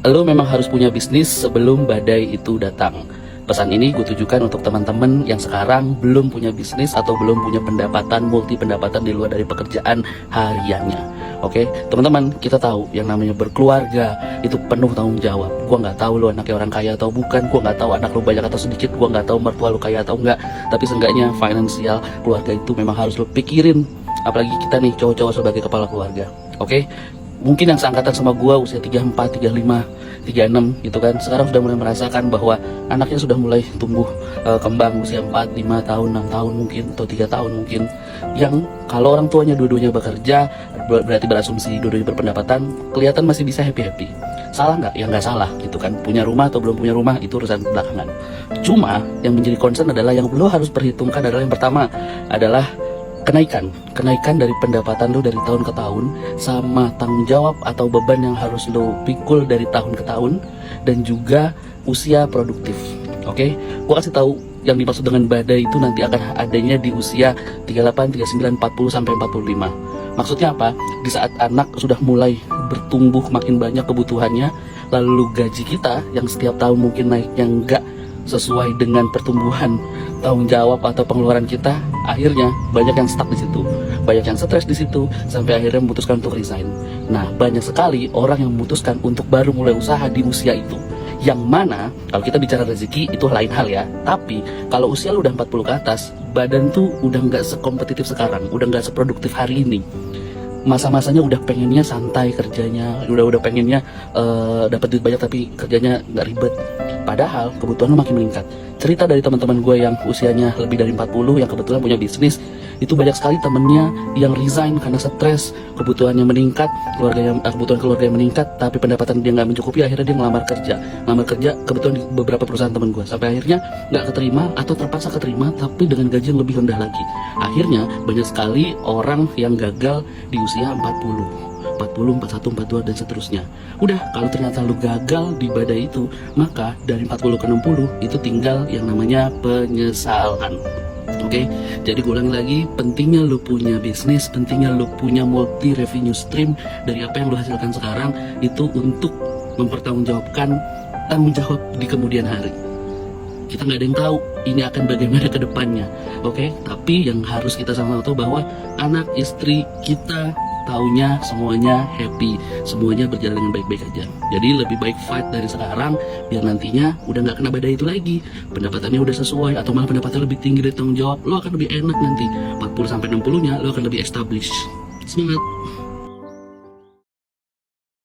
lo memang harus punya bisnis sebelum badai itu datang. Pesan ini gue tujukan untuk teman-teman yang sekarang belum punya bisnis atau belum punya pendapatan, multi pendapatan di luar dari pekerjaan hariannya. Oke, teman-teman, kita tahu yang namanya berkeluarga itu penuh tanggung jawab. Gue nggak tahu lo anaknya orang kaya atau bukan, gue nggak tahu anak lo banyak atau sedikit, gue nggak tahu mertua lo kaya atau enggak. Tapi seenggaknya finansial keluarga itu memang harus lo pikirin. Apalagi kita nih cowok-cowok sebagai kepala keluarga. Oke, mungkin yang seangkatan sama gue usia 34, 35, 36 gitu kan, sekarang sudah mulai merasakan bahwa anaknya sudah mulai tumbuh kembang usia 4, 5 tahun, 6 tahun mungkin, atau 3 tahun mungkin, yang kalau orang tuanya dua-duanya bekerja, berarti berasumsi dua-duanya berpendapatan, kelihatan masih bisa happy-happy. Salah nggak? Ya nggak salah gitu kan. Punya rumah atau belum punya rumah itu urusan belakangan. Cuma yang menjadi concern adalah, yang lo harus perhitungkan adalah, yang pertama adalah kenaikan dari pendapatan lo dari tahun ke tahun, sama tanggung jawab atau beban yang harus lo pikul dari tahun ke tahun, dan juga usia produktif. Oke, gua kasih tahu yang dimaksud dengan badai itu nanti akan adanya di usia 38, 39, 40 sampai 45. Maksudnya apa? Di saat anak sudah mulai bertumbuh makin banyak kebutuhannya, lalu gaji kita yang setiap tahun mungkin naiknya enggak sesuai dengan pertumbuhan tanggung jawab atau pengeluaran kita, akhirnya banyak yang stuck di situ, banyak yang stres di situ, sampai akhirnya memutuskan untuk resign. Nah, banyak sekali orang yang memutuskan untuk baru mulai usaha di usia itu, yang mana kalau kita bicara rezeki itu lain hal ya. Tapi kalau usia lu udah 40 ke atas, badan tuh udah nggak sekompetitif sekarang, udah nggak seproduktif hari ini. Masa-masanya udah pengennya santai kerjanya, udah pengennya dapat duit banyak tapi kerjanya nggak ribet. Padahal kebutuhan lo makin meningkat. Cerita dari teman-teman gue yang usianya lebih dari 40 yang kebetulan punya bisnis, itu banyak sekali temennya yang resign karena stres, kebutuhannya meningkat, kebutuhan keluarga yang meningkat, tapi pendapatan dia nggak mencukupi, akhirnya dia ngelamar kerja kebetulan di beberapa perusahaan teman gue, sampai akhirnya nggak keterima atau terpaksa keterima tapi dengan gaji yang lebih rendah lagi. Akhirnya banyak sekali orang yang gagal di usia 40, 41, 42 dan seterusnya. Udah, kalau ternyata lu gagal di badai itu, maka dari 40 ke 60 itu tinggal yang namanya penyesalan. Oke, jadi gue ulangi lagi, pentingnya lu punya bisnis, pentingnya lu punya multi revenue stream dari apa yang lu hasilkan sekarang itu untuk mempertanggungjawabkan tanggung jawab di kemudian hari. Kita nggak ada yang tahu ini akan bagaimana ke depannya. Oke, tapi yang harus kita sama tahu bahwa anak istri kita taunya semuanya happy, semuanya berjalan dengan baik-baik aja. Jadi lebih baik fight dari sekarang, biar nantinya udah nggak kena badai itu lagi, pendapatannya udah sesuai, atau malah pendapatannya lebih tinggi dari tanggung jawab, lo akan lebih enak nanti. 40 sampai 60-nya lo akan lebih established. Semangat.